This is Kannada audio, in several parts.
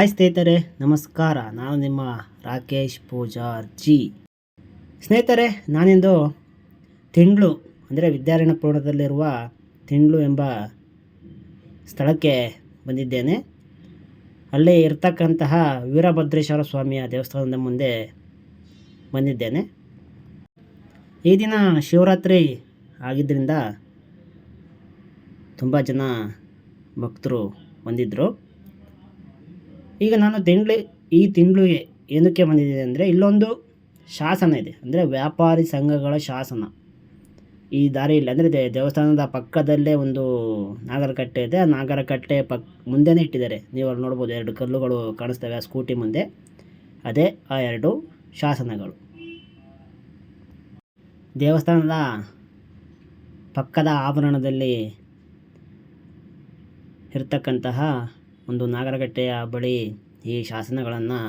ಹಾಯ್ ಸ್ನೇಹಿತರೆ, ನಮಸ್ಕಾರ. ನಾನು ನಿಮ್ಮ ರಾಕೇಶ್ ಪೂಜಾರ್ಜಿ. ಸ್ನೇಹಿತರೆ, ನಾನಿಂದು ತಿಂಡ್ಲು ಅಂದರೆ ವಿದ್ಯಾರಣ್ಯಪುರದಲ್ಲಿರುವ ತಿಂಡ್ಲು ಎಂಬ ಸ್ಥಳಕ್ಕೆ ಬಂದಿದ್ದೇನೆ. ಅಲ್ಲಿ ಇರ್ತಕ್ಕಂತಹ ವೀರಭದ್ರೇಶ್ವರ ಸ್ವಾಮಿಯ ದೇವಸ್ಥಾನದ ಮುಂದೆ ಬಂದಿದ್ದೇನೆ. ಈ ದಿನ ಶಿವರಾತ್ರಿ ಆಗಿದ್ದರಿಂದ ತುಂಬ ಜನ ಭಕ್ತರು ಬಂದಿದ್ದರು. ಈಗ ನಾನು ಈ ತಿಂಗಳಿಗೆ ಏನಕ್ಕೆ ಬಂದಿದ್ದೇನೆ ಅಂದರೆ, ಇಲ್ಲೊಂದು ಶಾಸನ ಇದೆ. ಅಂದರೆ ವ್ಯಾಪಾರಿ ಸಂಘಗಳ ಶಾಸನ ಈ ದಾರಿಯಲ್ಲಿ, ಅಂದರೆ ದೇವಸ್ಥಾನದ ಪಕ್ಕದಲ್ಲೇ ಒಂದು ನಾಗರಕಟ್ಟೆ ಇದೆ. ಆ ನಾಗರಕಟ್ಟೆ ಮುಂದೆನೇ ಇಟ್ಟಿದ್ದಾರೆ. ನೀವು ಅಲ್ಲಿ ನೋಡ್ಬೋದು, 2 ಕಲ್ಲುಗಳು ಕಾಣಿಸ್ತವೆ ಆ ಸ್ಕೂಟಿ ಮುಂದೆ. ಅದೇ ಆ 2 ಶಾಸನಗಳು. ದೇವಸ್ಥಾನದ ಪಕ್ಕದ ಆವರಣದಲ್ಲಿ ಇರತಕ್ಕಂತಹ ಒಂದು ನಾಗರಕಟ್ಟೆಯ ಬಳಿ ಈ ಶಾಸನಗಳನ್ನು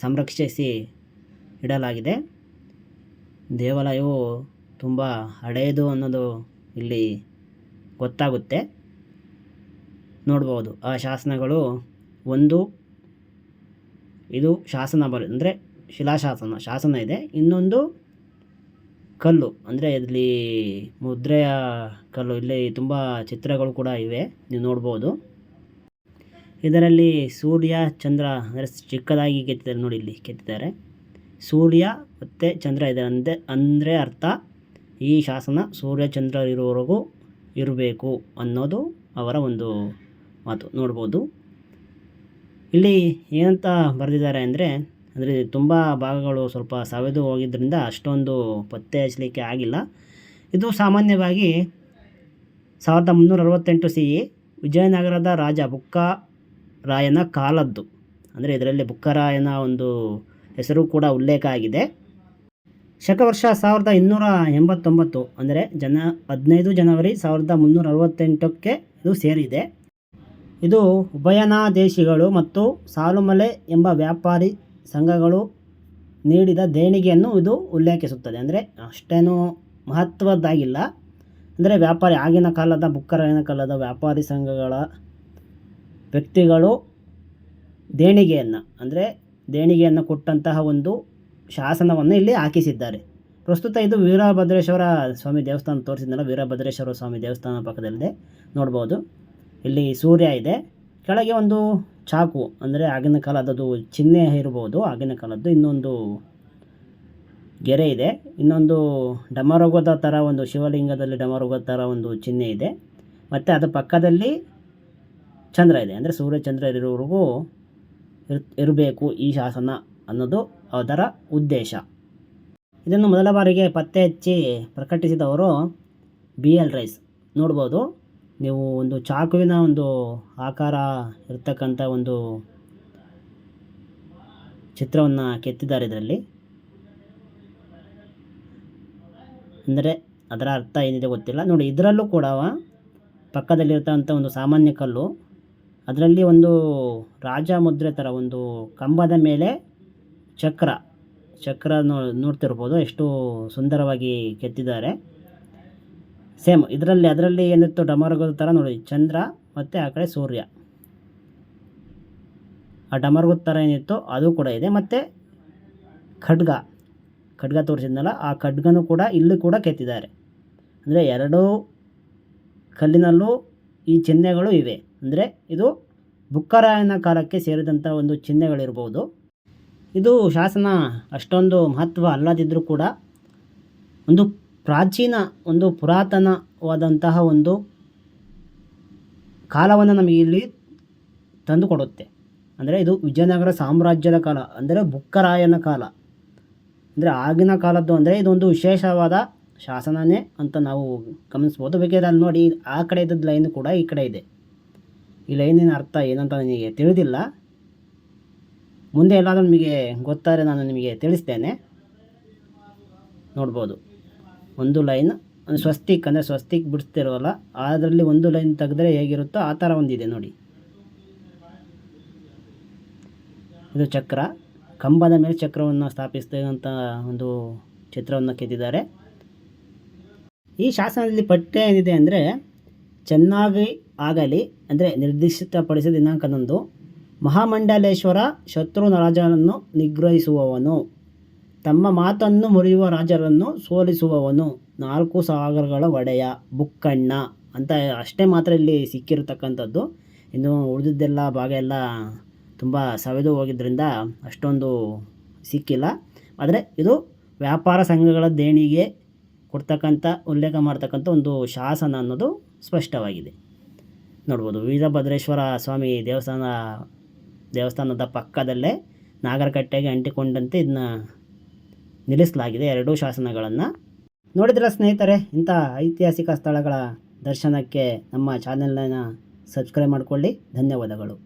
ಸಂರಕ್ಷಿಸಿ ಇಡಲಾಗಿದೆ. ದೇವಾಲಯವು ತುಂಬ ಹಳೆಯದು ಅನ್ನೋದು ಇಲ್ಲಿ ಗೊತ್ತಾಗುತ್ತೆ. ನೋಡ್ಬೋದು ಆ ಶಾಸನಗಳು. ಇದು ಶಾಸನ ಅಂದರೆ ಶಾಸನ ಇದೆ. ಇನ್ನೊಂದು ಕಲ್ಲು, ಅಂದರೆ ಇಲ್ಲಿ ಮುದ್ರೆಯ ಕಲ್ಲು. ಇಲ್ಲಿ ತುಂಬ ಚಿತ್ರಗಳು ಕೂಡ ಇವೆ, ನೀವು ನೋಡ್ಬೋದು. ಇದರಲ್ಲಿ ಸೂರ್ಯ ಚಂದ್ರ ಅಂದರೆ ಚಿಕ್ಕದಾಗಿ ಕೆತ್ತಿದ್ದಾರೆ ನೋಡಿ, ಇಲ್ಲಿ ಕೆತ್ತಿದ್ದಾರೆ. ಸೂರ್ಯ ಮತ್ತು ಚಂದ್ರ ಇದೆ ಅಂದರೆ ಅರ್ಥ ಈ ಶಾಸನ ಸೂರ್ಯ ಚಂದ್ರ ಇರುವವರೆಗೂ ಇರಬೇಕು ಅನ್ನೋದು ಅವರ ಒಂದು ಮಾತು. ನೋಡ್ಬೋದು ಇಲ್ಲಿ ಏನಂತ ಬರೆದಿದ್ದಾರೆ ಅಂದರೆ ತುಂಬ ಭಾಗಗಳು ಸ್ವಲ್ಪ ಸವೆದು ಹೋಗಿದ್ದರಿಂದ ಅಷ್ಟೊಂದು ಪತ್ತೆ ಹಚ್ಚಲಿಕ್ಕೆ ಆಗಿಲ್ಲ. ಇದು ಸಾಮಾನ್ಯವಾಗಿ 1368 CE ವಿಜಯನಗರದ ರಾಜ ಬುಕ್ಕರಾಯನ ಕಾಲದ್ದು. ಅಂದರೆ ಇದರಲ್ಲಿ ಬುಕ್ಕರಾಯನ ಒಂದು ಹೆಸರು ಕೂಡ ಉಲ್ಲೇಖ ಆಗಿದೆ. ಶಕವರ್ಷ 1289, ಅಂದರೆ 15 ಜನವರಿ 1368ಕ್ಕೆ ಇದು ಸೇರಿದೆ. ಇದು ಉಭಯನಾದೇಶಿಗಳು ಮತ್ತು ಸಾಲುಮಲೆ ಎಂಬ ವ್ಯಾಪಾರಿ ಸಂಘಗಳು ನೀಡಿದ ದೇಣಿಗೆಯನ್ನು ಇದು ಉಲ್ಲೇಖಿಸುತ್ತದೆ. ಅಂದರೆ ಅಷ್ಟೇನೂ ಮಹತ್ವದ್ದಾಗಿಲ್ಲ. ಅಂದರೆ ಆಗಿನ ಕಾಲದ ಬುಕ್ಕರಾಯನ ಕಾಲದ ವ್ಯಾಪಾರಿ ಸಂಘಗಳ ವ್ಯಕ್ತಿಗಳು ದೇಣಿಗೆಯನ್ನು ಕೊಟ್ಟಂತಹ ಒಂದು ಶಾಸನವನ್ನು ಇಲ್ಲಿ ಹಾಕಿಸಿದ್ದಾರೆ. ಪ್ರಸ್ತುತ ಇದು ವೀರಭದ್ರೇಶ್ವರ ಸ್ವಾಮಿ ದೇವಸ್ಥಾನ ತೋರಿಸಿದ್ನಲ್ಲ, ವೀರಭದ್ರೇಶ್ವರ ಸ್ವಾಮಿ ದೇವಸ್ಥಾನ ಪಕ್ಕದಲ್ಲಿದೆ. ನೋಡ್ಬೋದು ಇಲ್ಲಿ ಸೂರ್ಯ ಇದೆ. ಕೆಳಗೆ ಒಂದು ಚಾಕು, ಅಂದರೆ ಆಗಿನ ಕಾಲದ್ದು ಚಿಹ್ನೆ ಇರ್ಬೋದು, ಆಗಿನ ಕಾಲದ್ದು. ಇನ್ನೊಂದು ಗೆರೆ ಇದೆ. ಇನ್ನೊಂದು ಡಮರುಗದ ಥರ, ಒಂದು ಶಿವಲಿಂಗದಲ್ಲಿ ಡಮರುಗದ ಥರ ಒಂದು ಚಿಹ್ನೆ ಇದೆ. ಮತ್ತು ಅದರ ಪಕ್ಕದಲ್ಲಿ ಚಂದ್ರ ಇದೆ. ಅಂದರೆ ಸೂರ್ಯ ಚಂದ್ರ ಇರುವವರೆಗೂ ಇರಬೇಕು ಈ ಶಾಸನ ಅನ್ನೋದು ಅದರ ಉದ್ದೇಶ. ಇದನ್ನು ಮೊದಲ ಬಾರಿಗೆ ಪತ್ತೆ ಹಚ್ಚಿ ಪ್ರಕಟಿಸಿದವರು BL ರೈಸ್. ನೋಡ್ಬೋದು ನೀವು, ಒಂದು ಚಾಕುವಿನ ಒಂದು ಆಕಾರ ಇರ್ತಕ್ಕಂಥ ಒಂದು ಚಿತ್ರವನ್ನು ಕೆತ್ತಿದ್ದಾರೆ ಇದರಲ್ಲಿ. ಅಂದರೆ ಅದರ ಅರ್ಥ ಏನಿದೆ ಗೊತ್ತಿಲ್ಲ. ನೋಡಿ, ಇದರಲ್ಲೂ ಕೂಡ ಪಕ್ಕದಲ್ಲಿರ್ತಕ್ಕಂಥ ಒಂದು ಸಾಮಾನ್ಯ ಕಲ್ಲು, ಅದರಲ್ಲಿ ಒಂದು ರಾಜ ಮುದ್ರೆ ಥರ ಒಂದು ಕಂಬದ ಮೇಲೆ ಚಕ್ರ ನೋಡ್ತಿರ್ಬೋದು, ಎಷ್ಟು ಸುಂದರವಾಗಿ ಕೆತ್ತಿದ್ದಾರೆ. ಸೇಮ್ ಅದರಲ್ಲಿ ಏನಿತ್ತು, ಡಮರುಗದ ಥರ ನೋಡಿ, ಚಂದ್ರ ಮತ್ತು ಆ ಕಡೆ ಸೂರ್ಯ. ಆ ಡಮರುಗದ ಥರ ಏನಿತ್ತು ಅದು ಕೂಡ ಇದೆ. ಮತ್ತು ಖಡ್ಗ ತೋರಿಸಿದ್ನಲ್ಲ, ಆ ಖಡ್ಗನೂ ಕೂಡ ಇಲ್ಲಿ ಕೂಡ ಕೆತ್ತಿದ್ದಾರೆ. ಅಂದರೆ 2 ಕಲ್ಲಿನಲ್ಲೂ ಈ ಚಿಹ್ನೆಗಳು ಇವೆ. ಅಂದರೆ ಇದು ಬುಕ್ಕರಾಯನ ಕಾಲಕ್ಕೆ ಸೇರಿದಂಥ ಒಂದು ಚಿಹ್ನೆಗಳಿರ್ಬೋದು. ಇದು ಶಾಸನ ಅಷ್ಟೊಂದು ಮಹತ್ವ ಅಲ್ಲದಿದ್ದರೂ ಕೂಡ ಒಂದು ಪುರಾತನವಾದಂತಹ ಒಂದು ಕಾಲವನ್ನು ನಮಗೆ ಇಲ್ಲಿ ತಂದುಕೊಡುತ್ತೆ. ಅಂದರೆ ಇದು ವಿಜಯನಗರ ಸಾಮ್ರಾಜ್ಯದ ಕಾಲ, ಅಂದರೆ ಬುಕ್ಕರಾಯನ ಕಾಲ. ಅಂದರೆ ಆಗಿನ ಕಾಲದ್ದು. ಅಂದರೆ ಇದೊಂದು ವಿಶೇಷವಾದ ಶಾಸನನೇ ಅಂತ ನಾವು ಗಮನಿಸ್ಬೋದು. ಬೇಕಾದ್ರೆ ಅಲ್ಲಿ ನೋಡಿ, ಆ ಕಡೆ ಇದ್ದದ್ದು ಲೈನ್ ಕೂಡ ಈ ಕಡೆ ಇದೆ. ಈ ಲೈನಿನ ಅರ್ಥ ಏನಂತ ನನಗೆ ತಿಳಿದಿಲ್ಲ. ಮುಂದೆ ಎಲ್ಲಾದರೂ ನಿಮಗೆ ಗೊತ್ತಾದರೆ ನಾನು ನಿಮಗೆ ತಿಳಿಸ್ತೇನೆ. ನೋಡ್ಬೋದು ಒಂದು ಲೈನ್, ಒಂದು ಸ್ವಸ್ತಿಕ್, ಅಂದರೆ ಸ್ವಸ್ತಿಕ್ ಬಿಡಿಸ್ತಿರೋಲ್ಲ, ಅದರಲ್ಲಿ ಒಂದು ಲೈನ್ ತೆಗೆದ್ರೆ ಹೇಗಿರುತ್ತೋ ಆ ಥರ ಒಂದಿದೆ ನೋಡಿ. ಇದು ಚಕ್ರ, ಕಂಬದ ಮೇಲೆ ಚಕ್ರವನ್ನು ಸ್ಥಾಪಿಸ್ತಕ್ಕಂಥ ಒಂದು ಚಿತ್ರವನ್ನು ಕೆತ್ತಿದ್ದಾರೆ. ಈ ಶಾಸನದಲ್ಲಿ ಪಠ್ಯ ಏನಿದೆ ಅಂದರೆ, ಚೆನ್ನಾಗಿ ಆಗಲಿ, ಅಂದರೆ ನಿರ್ದಿಷ್ಟಪಡಿಸಿದ ದಿನಾಂಕದಂದು ಮಹಾಮಂಡಲೇಶ್ವರ ಶತ್ರು ರಾಜನನ್ನು ನಿಗ್ರಹಿಸುವವನು, ತಮ್ಮ ಮಾತನ್ನು ಮುರಿಯುವ ರಾಜರನ್ನು ಸೋಲಿಸುವವನು, 4 ಸಾಗರಗಳ ಒಡೆಯ, ಬುಕ್ಕಣ್ಣ ಅಂತ ಅಷ್ಟೇ ಮಾತ್ರ ಇಲ್ಲಿ ಸಿಕ್ಕಿರತಕ್ಕಂಥದ್ದು. ಇನ್ನು ಉಳಿದಿದ್ದೆಲ್ಲ ಭಾಗ ಎಲ್ಲ ತುಂಬ ಸವೆದು ಹೋಗಿದ್ದರಿಂದ ಅಷ್ಟೊಂದು ಸಿಕ್ಕಿಲ್ಲ. ಆದರೆ ಇದು ವ್ಯಾಪಾರ ಸಂಘಗಳ ದೇಣಿಗೆ ಕೊಡ್ತಕ್ಕಂಥ ಉಲ್ಲೇಖ ಮಾಡ್ತಕ್ಕಂಥ ಒಂದು ಶಾಸನ ಅನ್ನೋದು ಸ್ಪಷ್ಟವಾಗಿದೆ. ನೋಡ್ಬೋದು, ವೀರಭದ್ರೇಶ್ವರ ಸ್ವಾಮಿ ದೇವಸ್ಥಾನದ ಪಕ್ಕದಲ್ಲೇ ನಾಗರಕಟ್ಟೆಗೆ ಅಂಟಿಕೊಂಡಂತೆ ಇದನ್ನ ನಿಲ್ಲಿಸಲಾಗಿದೆ 2 ಶಾಸನಗಳನ್ನು. ನೋಡಿದ್ರೆ ಸ್ನೇಹಿತರೆ, ಇಂಥ ಐತಿಹಾಸಿಕ ಸ್ಥಳಗಳ ದರ್ಶನಕ್ಕೆ ನಮ್ಮ ಚಾನೆಲ್ನ ಸಬ್ಸ್ಕ್ರೈಬ್ ಮಾಡಿಕೊಳ್ಳಿ. ಧನ್ಯವಾದಗಳು.